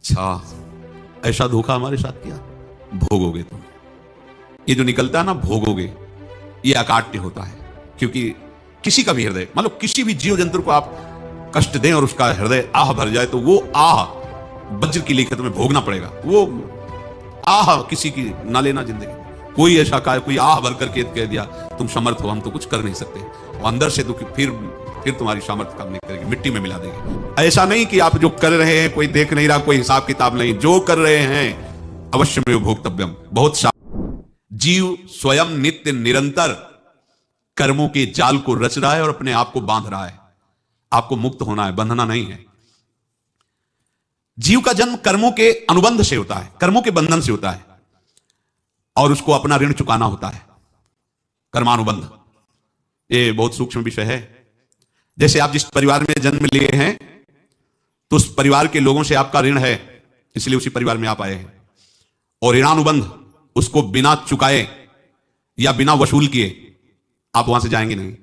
अच्छा, ऐसा धोखा हमारे साथ किया, भोगोगे तुम। ये जो निकलता है ना भोगोगे, ये अकाट्य होता है। क्योंकि किसी का भी हृदय, मतलब किसी भी जीव जंतु को आप कष्ट दें और उसका हृदय आह भर जाए, तो वो आह वज्र की लेकर तुम्हें भोगना पड़ेगा। वो आह किसी की ना लेना जिंदगी। कोई ऐसा कहा, कोई आह भर करके कह दिया तुम समर्थ हो, हम तो कुछ कर नहीं सकते, और अंदर से दुखी, फिर तुम्हारी सामर्थ्य काम नहीं करेगी, मिट्टी में मिला देगी। ऐसा नहीं कि आप जो कर रहे हैं कोई देख नहीं रहा, कोई हिसाब किताब नहीं, जो कर रहे हैं अवश्य में भोक्तव्यम। बहुत जीव स्वयं नित्य निरंतर कर्मों के जाल को रच रहा है और अपने आप को बांध रहा है। आपको मुक्त होना है, बंधना नहीं है। जीव का जन्म कर्मों के अनुबंध से होता है, कर्मों के बंधन से होता है, और उसको अपना ऋण चुकाना होता है। कर्मानुबंध ये बहुत सूक्ष्म विषय है। जैसे आप जिस परिवार में जन्म लिए हैं, तो उस परिवार के लोगों से आपका ऋण है, इसलिए उसी परिवार में आप आए हैं। और ऋणानुबंध, उसको बिना चुकाए या बिना वसूल किए आप वहां से जाएंगे नहीं।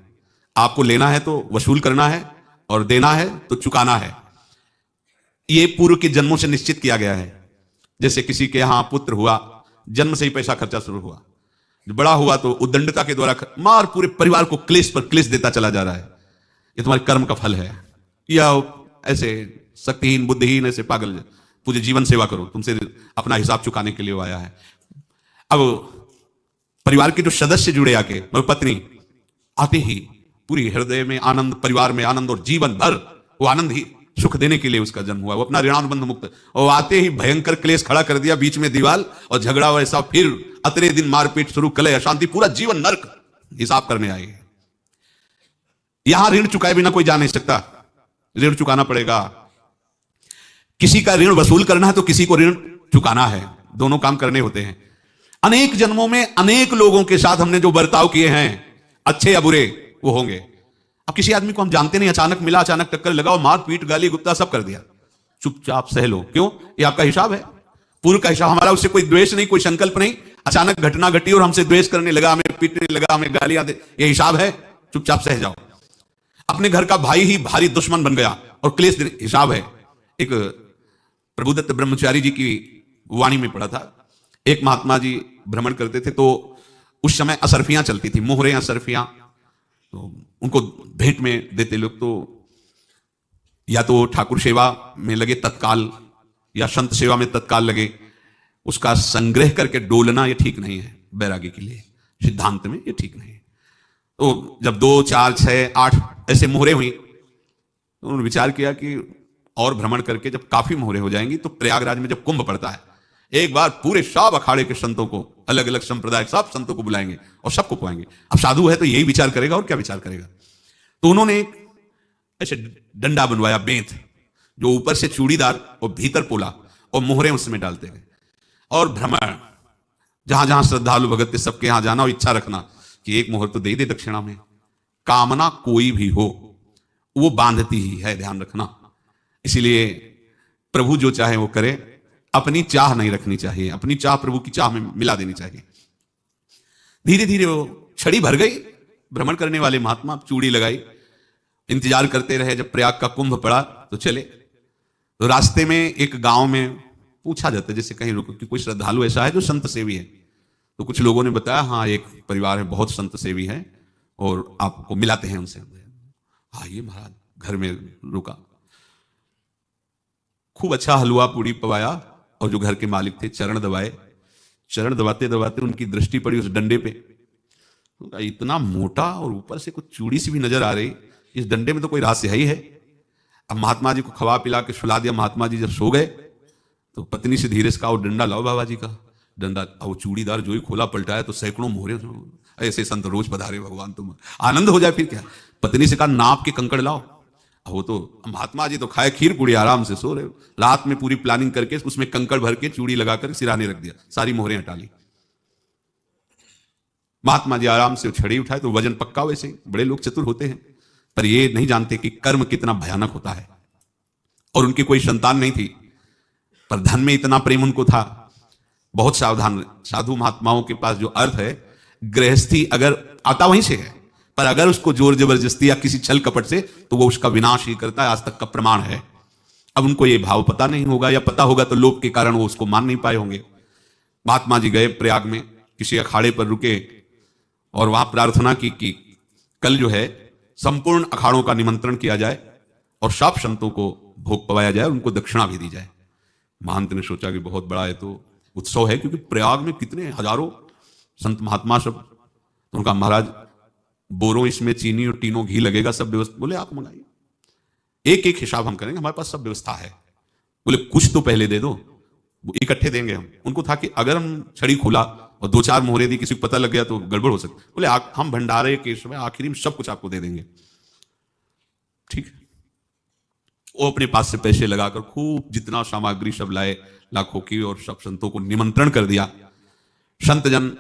आपको लेना है तो वसूल करना है, और देना है तो चुकाना है। ये पूर्व के जन्मों से निश्चित किया गया है। जैसे किसी के यहां पुत्र हुआ, जन्म से ही पैसा खर्चा शुरू हुआ, बड़ा हुआ तो उद्दंडता के द्वारा मार पूरे परिवार को क्लेश पर क्लेश देता चला जा रहा है। ये तुम्हारे कर्म का फल है। या ऐसे शक्तिहीन बुद्धिहीन ऐसे पागल पूरे जीवन सेवा करो, तुमसे अपना हिसाब चुकाने के लिए वो आया है। अब परिवार के जो सदस्य जुड़े आके, पत्नी आते ही पूरी हृदय में आनंद, परिवार में आनंद, और जीवन भर वो आनंद ही सुख देने के लिए उसका जन्म हुआ। वो अपना ऋणानुबंध मुक्त, और आते ही भयंकर क्लेश खड़ा कर दिया, बीच में दीवार और झगड़ा वैसा, फिर अतरे दिन मारपीट शुरू, कलह अशांति, पूरा जीवन नरक हिसाब करने आए। यहां ऋण चुकाए बिना कोई जा नहीं सकता, ऋण चुकाना पड़ेगा। किसी का ऋण वसूल करना है तो किसी को ऋण चुकाना है, दोनों काम करने होते हैं। अनेक जन्मों में अनेक लोगों के साथ हमने जो बर्ताव किए हैं, अच्छे या बुरे, वो होंगे। अब किसी आदमी को हम जानते नहीं, अचानक मिला, अचानक टक्कर लगा और मार पीट गाली गुप्ता सब कर दिया, चुपचाप सह लो। क्यों? ये आपका हिसाब है, पूर्व का हिसाब। हमारा उससे कोई द्वेष नहीं, कोई संकल्प नहीं। अचानक घटना घटी और हमसे द्वेष करने लगा, हमें पीटने लगा, हमें गालियां दे, ये हिसाब है, चुपचाप सह जाओ। अपने घर का भाई ही भारी दुश्मन बन गया और क्लेश, हिसाब है। एक प्रभुदत्त ब्रह्मचारी जी की वाणी में पढ़ा था, एक महात्मा जी भ्रमण करते थे, तो उस समय असरफियां चलती थी, मोहरे असरफियां, तो उनको भेंट में देते लोग। तो या तो ठाकुर सेवा में लगे तत्काल, या संत सेवा में तत्काल लगे। उसका संग्रह करके डोलना ये ठीक नहीं है, बैरागी के लिए सिद्धांत में ये ठीक नहीं है। तो जब 2, 4, 6, 8 ऐसे मोहरे हुई, तो उन्होंने विचार किया कि और भ्रमण करके जब काफी मोहरे हो जाएंगी, तो प्रयागराज में जब कुंभ पड़ता है, एक बार पूरे सब अखाड़े के संतों को, अलग अलग संप्रदाय सब संतों को बुलाएंगे और सबको पुआएंगे। अब साधु है तो यही विचार करेगा, और क्या विचार करेगा। तो उन्होंने एक ऐसे डंडा बनवाया, बेंत, जो ऊपर से चूड़ीदार और भीतर पोला, और मोहरे उसमें डालते गए। और भ्रमण, जहां जहां श्रद्धालु भगत थे सबके यहां जाना और इच्छा रखना कि एक मोहर तो दे दे दक्षिणा में। कामना कोई भी हो वो बांधती ही है, ध्यान रखना। इसीलिए प्रभु जो चाहे वो करे, अपनी चाह नहीं रखनी चाहिए, अपनी चाह प्रभु की चाह में मिला देनी चाहिए। धीरे धीरे वो छड़ी भर गई। भ्रमण करने वाले महात्मा चूड़ी लगाई, इंतजार करते रहे। जब प्रयाग का कुंभ पड़ा तो चले। तो रास्ते में एक गांव में पूछा जाता है, जैसे कहीं रुको कि कोई श्रद्धालु ऐसा है जो संत सेवी है। तो कुछ लोगों ने बताया, हाँ एक परिवार है बहुत संत सेवी है और आपको मिलाते हैं उनसे। हाँ ये महाराज, घर में रुका, खूब अच्छा हलवा पूड़ी पवाया, और जो घर के मालिक थे चरण दबाए। चरण दबाते दबाते उनकी दृष्टि पड़ी उस डंडे पे, इतना मोटा और ऊपर से कुछ चूड़ी सी भी नजर आ रही, इस डंडे में तो कोई रहस्य है ही है। अब महात्मा जी को खवा पिला के सुला दिया। महात्मा जी जब सो गए तो पत्नी से धीरे से कहा, वो डंडा लाओ बाबा जी का डंडा। वो चूड़ीदार जो ही खोला पलटाया तो सैकड़ों मोहरे। ऐसे संत रोज पधारे भगवान, तुम आनंद हो जाए फिर क्या। पत्नी से कहा, नाप के कंकड़ लाओ। वो तो महात्मा जी तो खाए खीर पूरी, आराम से सो रहे। रात में पूरी प्लानिंग करके उसमें कंकड़ भर के चूड़ी लगाकर सिराने रख दिया, सारी मोहरें हटा ली। महात्मा जी आराम से छड़ी उठाए तो वजन पक्का। वैसे बड़े लोग चतुर होते हैं, पर ये नहीं जानते कि कर्म कितना भयानक होता है। और उनकी कोई संतान नहीं थी, पर धन में इतना प्रेम उनको था। बहुत सावधान साधु महात्माओं के पास जो अर्थ है, गृहस्थी अगर आता वहीं से है, पर अगर उसको जोर जबरदस्ती या किसी छल कपट से, तो वो उसका विनाश ही करता है। आज तक का प्रमाण है। अब उनको ये भाव पता नहीं होगा, या पता होगा तो लोभ के कारण वो उसको मान नहीं पाए होंगे। महात्मा जी गए प्रयाग में, किसी अखाड़े पर रुके और वहां प्रार्थना की कि कल जो है संपूर्ण अखाड़ों का निमंत्रण किया जाए और सब संतों को भोग पवाया जाए, उनको दक्षिणा भी दी जाए। महंत ने सोचा कि बहुत बड़ा है तो उत्सव है, क्योंकि प्रयाग में कितने हजारों संत महात्मा सब। तो उनका महाराज बोरों इसमें चीनी और तीनों घी लगेगा, सब व्यवस्था। बोले आप मंगाइए, एक एक हिसाब हम करेंगे, हमारे पास सब व्यवस्था है। बोले कुछ तो पहले दे दो, इकट्ठे देंगे हम। उनको था कि अगर हम छड़ी खोला और दो चार मोहरे दी, किसी को पता लग गया तो गड़बड़ हो सकती। बोले हम भंडारे के समय आखिरी में सब कुछ आपको दे देंगे। ठीक है, वो अपने पास से पैसे लगाकर खूब जितना सामग्री सब लाए, लाखों की, और सब संतों को निमंत्रण कर दिया। संत जन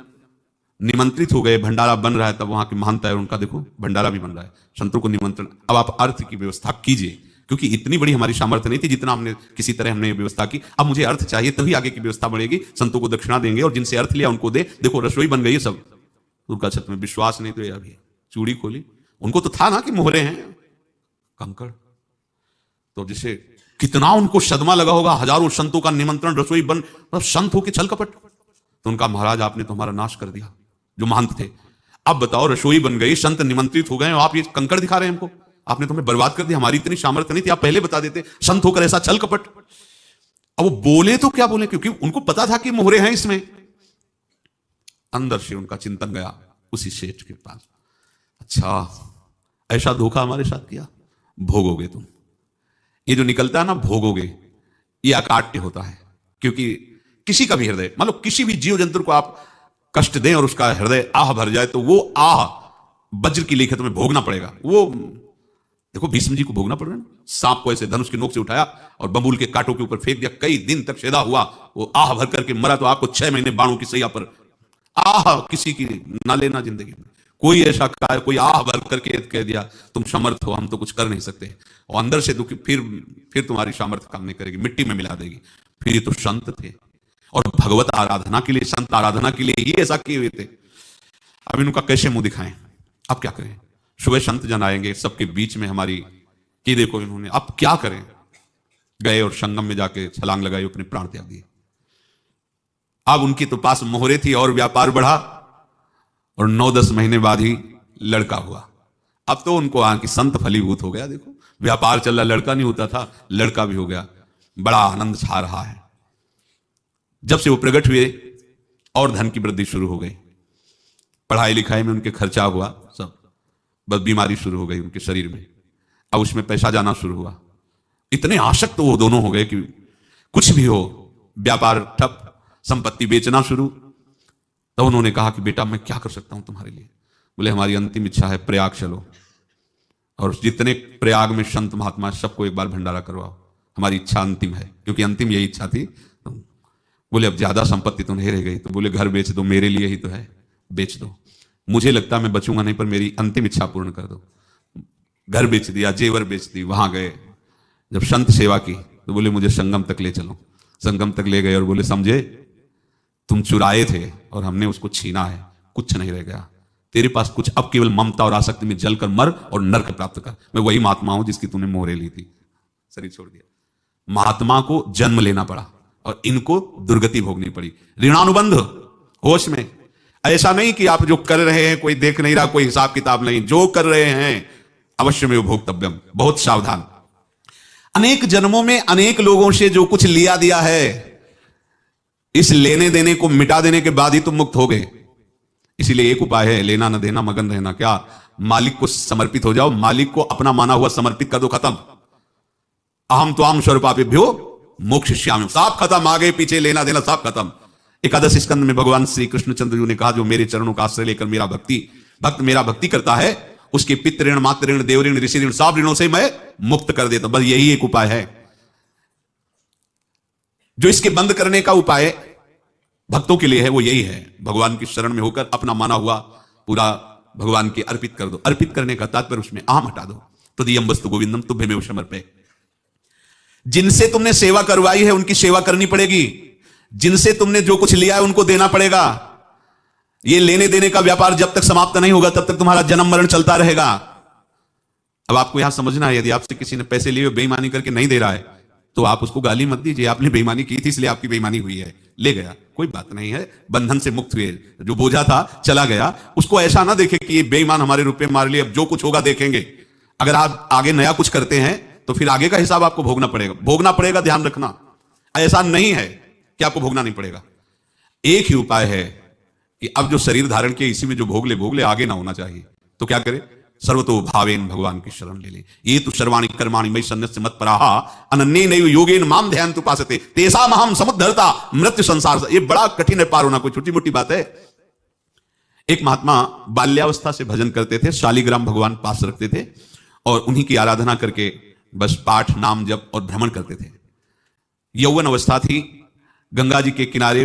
निमंत्रित हो गए, भंडारा बन रहा है। तब वहां के महंत है, उनका देखो भंडारा भी बन रहा है, संतों को निमंत्रण। अब आप अर्थ की व्यवस्था कीजिए, क्योंकि इतनी बड़ी हमारी सामर्थ्य नहीं थी जितना हमने किसी तरह हमने व्यवस्था की। अब मुझे अर्थ चाहिए, तभी आगे की व्यवस्था बढ़ेगी। संतों को दक्षिणा देंगे और जिनसे अर्थ लिया उनको दे। देखो रसोई बन गई है सब। उनका छत में विश्वास नहीं तो अभी चूड़ी खोली। उनको तो था ना कि मोहरे हैं कंकड़, तो जिसे कितना उनको सदमा लगा होगा। हजारों संतों का निमंत्रण, रसोई बन, मतलब संत हो के छल कपट। तो उनका महाराज आपने तो हमारा नाश कर दिया, जो महंत थे। अब बताओ रसोई बन गई, संत निमंत्रित हो गए, आप ये कंकड़ दिखा रहे हैं हमको। आपने तो हमें बर्बाद कर दिया, हमारी इतनी सामर्थ्य नहीं थी, आप पहले बता देते। संत होकर ऐसा छल कपट। अब वो बोले तो क्या बोले, क्योंकि उनको पता था कि मोहरे हैं इसमें। अंदर से उनका चिंतन गया उसी सेठ के पास, अच्छा ऐसा धोखा हमारे साथ किया, भोगोगे तुम। ये जो निकलता है ना भोगोगे, ये अकाट्य होता है। क्योंकि किसी का भी हृदय, मान लो किसी भी जीव जंतु को आप कष्ट दें और उसका हृदय आह भर जाए, तो वो आह वज्र की लेखे तुम्हें भोगना पड़ेगा। वो देखो भीष्म जी को भोगना पड़ रहा है। सांप को ऐसे धनुष की नोक से उठाया और बबूल के कांटों के ऊपर फेंक दिया, कई दिन तक छेदा हुआ, वो आह भर करके मरा। तो आपको 6 महीने बाणों की सैया पर आह किसी की ना लेना जिंदगी में। कोई ऐसा कोई आह भर करके कह दिया तुम समर्थ हो, हम तो कुछ कर नहीं सकते, और अंदर से दुखी, फिर तुम्हारी सामर्थ्य काम नहीं करेगी, मिट्टी में मिला देगी। फिर ये तो संत थे और भगवत आराधना के लिए, संत आराधना के लिए ही ऐसा किए हुए थे। अब इनका कैसे मुंह दिखाएं, अब क्या करें। सुबह संत जन आएंगे, सबके बीच में हमारी कि देखो इन्होंने, अब क्या करें। गए और संगम में जाके छलांग लगाई, अपने प्राण त्याग दिए। अब उनकी तो पास मोहरे थी और व्यापार बढ़ा, और 9-10 महीने बाद ही लड़का हुआ। अब तो उनको कि संत फलीभूत हो गया, देखो व्यापार चल रहा, लड़का नहीं होता था, लड़का भी हो गया, बड़ा आनंद छा रहा है। जब से वो प्रकट हुए और धन की वृद्धि शुरू हो गई, पढ़ाई लिखाई में उनके खर्चा हुआ, सब बस बीमारी शुरू हो गई उनके शरीर में। अब उसमें पैसा जाना शुरू हुआ। इतने आसक्त वो दोनों हो गए कि कुछ भी हो, व्यापार ठप, संपत्ति बेचना शुरू। तो उन्होंने कहा कि बेटा मैं क्या कर सकता हूं तुम्हारे लिए। बोले हमारी अंतिम इच्छा है, प्रयाग चलो और जितने प्रयाग में संत महात्मा सबको एक बार भंडारा करवाओ, हमारी इच्छा अंतिम है। क्योंकि अंतिम यही इच्छा थी। बोले अब ज्यादा संपत्ति तो नहीं रह गई। तो बोले घर बेच दो, मेरे लिए ही तो है, बेच दो। मुझे लगता मैं बचूंगा नहीं, पर मेरी अंतिम इच्छा पूर्ण कर दो। घर बेच दिया, जेवर बेच दी। वहां गए, जब संत सेवा की तो बोले मुझे संगम तक ले चलो। संगम तक ले गए और बोले समझे तुम चुराए थे और हमने उसको छीना है, कुछ नहीं रह गया तेरे पास कुछ, अब केवल ममता और आसक्ति में जलकर मर और नरक प्राप्त कर। मैं वही महात्मा हूं जिसकी तूने मोहरे ली थी, शरीर छोड़ दिया। महात्मा को जन्म लेना पड़ा और इनको दुर्गति भोगनी पड़ी। ऋणानुबंध होश में, ऐसा नहीं कि आप जो कर रहे हैं कोई देख नहीं रहा, कोई हिसाब किताब नहीं, जो कर रहे हैं अवश्य में भोक्तव्यम। बहुत सावधान। अनेक जन्मों में अनेक लोगों से जो कुछ लिया दिया है, इस लेने देने को मिटा देने के बाद ही तुम मुक्त हो गए। इसीलिए एक उपाय है, लेना न देना मगन रहना। क्या? मालिक को समर्पित हो जाओ, मालिक को अपना माना हुआ समर्पित कर दो, खत्म। अहम त्वाम स्वरूपाभ्यो मोक्षयिष्यामि, सब खत्म, आगे पीछे लेना देना सब खत्म। एकादश स्कंद में भगवान श्री कृष्णचंद्र जी ने कहा जो मेरे चरणों का आश्रय लेकर भक्त मेरा भक्ति करता है, उसके पितृ ऋण, मातृ ऋण, देव ऋण, ऋषि ऋण, सब ऋणों से मैं मुक्त कर देता हूं। बस यही एक उपाय है जो इसके बंद करने का उपाय भक्तों के लिए है, वो यही है, भगवान की शरण में होकर अपना माना हुआ पूरा भगवान के अर्पित कर दो। अर्पित करने का तात्पर्य उसमें आम हटा दो। तदीयम वस्तु गोविंदम तुभ्यमेव समर्पये। जिनसे तुमने सेवा करवाई है उनकी सेवा करनी पड़ेगी, जिनसे तुमने जो कुछ लिया है उनको देना पड़ेगा। ये लेने देने का व्यापार जब तक समाप्त नहीं होगा तब तक तुम्हारा जन्म मरण चलता रहेगा। अब आपको यहां समझना है, यदि आपसे किसी ने पैसे लिए बेईमानी करके नहीं दे रहा है तो आप उसको गाली मत दीजिए, आपने बेईमानी की थी इसलिए आपकी बेईमानी हुई है, ले गया, कोई बात नहीं है, बंधन से मुक्त हुए, जो बोझा था चला गया। उसको ऐसा ना देखे कि ये बेईमान हमारे रुपए मार लिए, अब जो कुछ होगा देखेंगे। अगर आप आगे नया कुछ करते हैं तो फिर आगे का हिसाब आपको भोगना पड़ेगा, ध्यान रखना। ऐसा नहीं है कि आपको भोगना नहीं पड़ेगा। एक ही उपाय है कि अब जो शरीर धारण किया इसी में जो भोग ले, आगे ना होना चाहिए। तो क्या करे? सर्वतो भावेन भगवान की शरण ले ले। ये तो सर्वाणि कर्माणि मयि सन्न्यस्य मत्पराः अनन्येनैव योगेन माम ध्यायन्तु उपासते तेषामहं समुद्धर्ता मृत्यु संसार से। ये बड़ा कठिन है पार होना, कोई छोटी मोटी बात है। एक महात्मा बाल्यावस्था से भजन करते थे, शालिग्राम भगवान पास रखते थे और उन्हीं की आराधना करके बस पाठ नाम जप और भ्रमण करते थे। यौवन अवस्था थी, गंगा जी के किनारे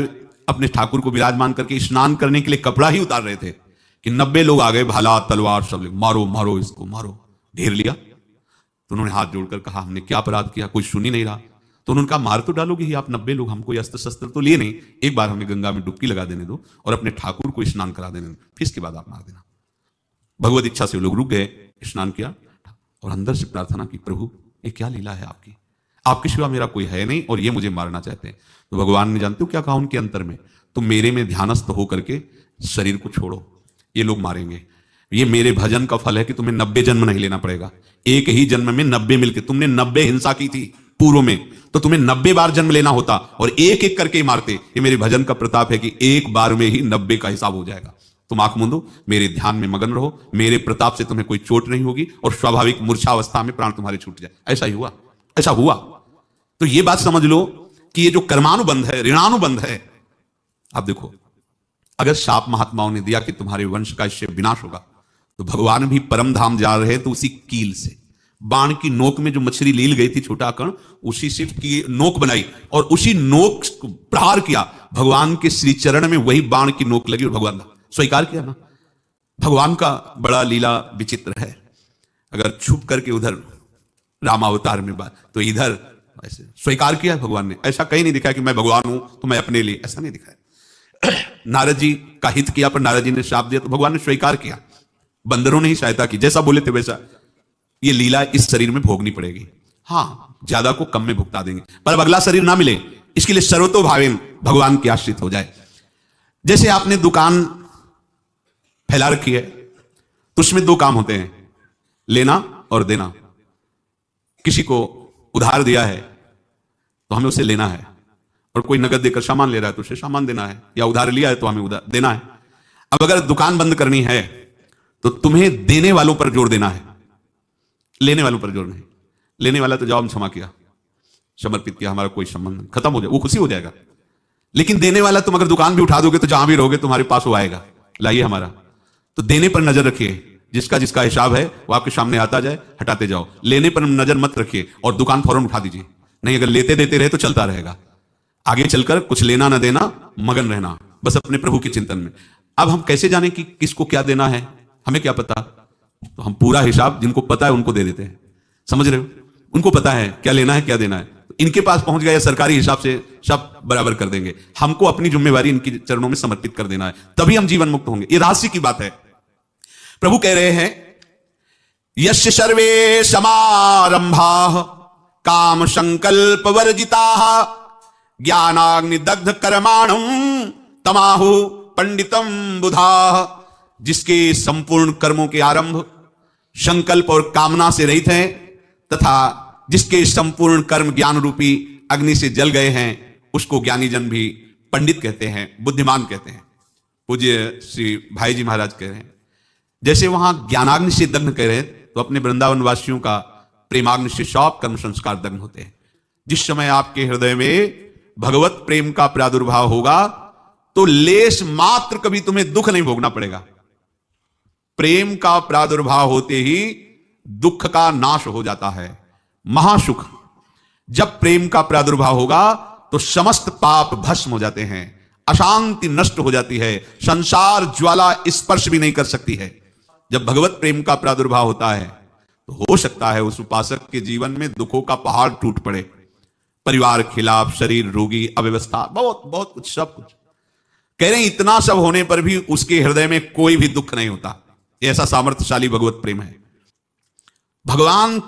अपने ठाकुर को विराजमान करके स्नान करने के लिए कपड़ा ही उतार रहे थे कि 90 लोग आ गए, भाला तलवार सब ले, मारो मारो इसको मारो, घेर लिया। तो उन्होंने हाथ जोड़कर कहा हमने क्या अपराध किया, कोई सुन ही नहीं रहा। तो उन्होंने कहा मार तो डालोगे ही आप 90 लोग, हमको अस्त्र शस्त्र तो लिए नहीं, एक बार हमें गंगा में डुबकी लगा देने दो और अपने ठाकुर को स्नान करा देने दो, फिर इसके बाद आप मार देना। भगवत इच्छा से लोग रुक गए, स्नान किया और अंदर से प्रार्थना की, प्रभु ये क्या लीला है आपकी, आपके सिवा मेरा कोई है नहीं और ये मुझे मारना चाहते हैं। तो भगवान ने जानते हो क्या कहा उनके अंतर में, तुम मेरे में ध्यानस्थ होकर के शरीर को छोड़ो, ये लोग मारेंगे। ये मेरे भजन का फल है कि तुम्हें 90 जन्म नहीं लेना पड़ेगा, एक ही जन्म में 90 मिलके, तुमने 90 हिंसा की थी पूर्व में, तो तुम्हें 90 बार जन्म लेना होता और एक एक करके ही मारते। ये मेरे भजन का प्रताप है कि एक बार में ही 90 का हिसाब हो जाएगा। तुम आंख मूंदो, मेरे ध्यान में मगन रहो, मेरे प्रताप से तुम्हें कोई चोट नहीं होगी और स्वाभाविक मूर्छावस्था में प्राण तुम्हारे छूट जाए। ऐसा ही हुआ, ऐसा हुआ। तो ये बात समझ लो कि ये जो कर्मानुबंध है, ऋणानुबंध है। आप देखो, अगर शाप महात्माओं ने दिया कि तुम्हारे वंश का इससे विनाश होगा, तो भगवान भी परम धाम जा रहे तो उसी कील से, बाण की नोक में जो मछली लील गई थी छोटा कण, उसी से की नोक बनाई और उसी नोक को प्रहार किया भगवान के श्री चरण में, वही बाण की नोक लगी और भगवान स्वीकार किया ना। भगवान का बड़ा लीला विचित्र है। अगर छुप करके उधर रामावतार में बात, तो इधर ऐसे स्वीकार किया भगवान ने। ऐसा कहीं नहीं दिखा कि मैं भगवान हूं तो मैं अपने लिए, ऐसा नहीं दिखाया। नारद जी का हित किया पर नारद जी ने श्राप दिया तो भगवान ने स्वीकार किया। बंदरों ने ही सहायता की, जैसा बोले थे वैसा। ये लीला इस शरीर में भोगनी पड़ेगी। हाँ, ज्यादा को कम में भुगता देंगे, पर अब अगला शरीर ना मिले इसके लिए सर्वतो भावेन भगवान के आश्रित हो जाए। जैसे आपने दुकान फैला रखी है तो उसमें दो काम होते हैं, लेना और देना। किसी को उधार दिया है तो हमें उसे लेना है, और कोई नगद देकर सामान ले रहा है तो उसे सामान देना है, या उधार लिया है तो हमें उधार देना है। अब अगर दुकान बंद करनी है तो तुम्हें देने वालों पर जोर देना है, लेने वालों पर जोर नहीं। लेने वाला तो जाओ हम क्षमा किया, समर्पित किया, हमारा कोई संबंध खत्म हो जाए, वो खुशी हो जाएगा। लेकिन देने वाला तुम अगर दुकान भी उठा दोगे तो जहां भी रहोगे तुम्हारे पास वो आएगा, लाइए हमारा। तो देने पर नजर रखिए, जिसका जिसका हिसाब है वो आपके सामने आता जाए, हटाते जाओ। लेने पर नजर मत रखिए और दुकान फौरन उठा दीजिए, नहीं अगर लेते देते रहे तो चलता रहेगा। आगे चलकर कुछ लेना ना देना, मगन रहना बस अपने प्रभु के चिंतन में। अब हम कैसे जाने कि किसको क्या देना है, हमें क्या पता। तो हम पूरा हिसाब जिनको पता है उनको दे देते हैं, समझ रहे हो, उनको पता है क्या लेना है क्या देना है। तो इनके पास पहुंच गया, सरकारी हिसाब से सब बराबर कर देंगे। हमको अपनी जिम्मेवारी इनकी चरणों में समर्पित कर देना है, तभी हम जीवन मुक्त होंगे। ये रहस्य की बात है। प्रभु कह रहे हैं, यस्य सर्वे समारंभाः काम संकल्प वर्जिताः ज्ञानाग्नि दग्ध कर्माणं तमाहु पंडितम बुधाः। जिसके संपूर्ण कर्मों के आरंभ संकल्प और कामना से रहित हैं, तथा जिसके संपूर्ण कर्म ज्ञान रूपी अग्नि से जल गए हैं, उसको ज्ञानी जन भी पंडित कहते हैं, बुद्धिमान कहते हैं। पूज्य श्री भाई जी महाराज कह रहे हैं, जैसे वहां ज्ञानाग्नि से दग्न कह रहे हैं, तो अपने वृंदावन वासियों का प्रेमाग्नि से सब कर्म संस्कार दग्न होते हैं। जिस समय आपके हृदय में भगवत प्रेम का प्रादुर्भाव होगा तो लेश मात्र कभी तुम्हें दुख नहीं भोगना पड़ेगा। प्रेम का प्रादुर्भाव होते ही दुख का नाश हो जाता है, महासुख। जब प्रेम का प्रादुर्भाव होगा तो समस्त पाप भस्म हो जाते हैं, अशांति नष्ट हो जाती है, संसार ज्वाला स्पर्श भी नहीं कर सकती है। जब भगवत प्रेम का प्रादुर्भाव होता है तो हो सकता है उस उपासक के जीवन में दुखों का पहाड़ टूट पड़े, परिवार खिलाफ, शरीर रोगी, अव्यवस्था, बहुत बहुत कुछ, सब कुछ। कह रहे हैं इतना सब होने पर भी उसके हृदय में कोई भी दुख नहीं होता। ऐसा सामर्थ्यशाली भगवत प्रेम है। भगवान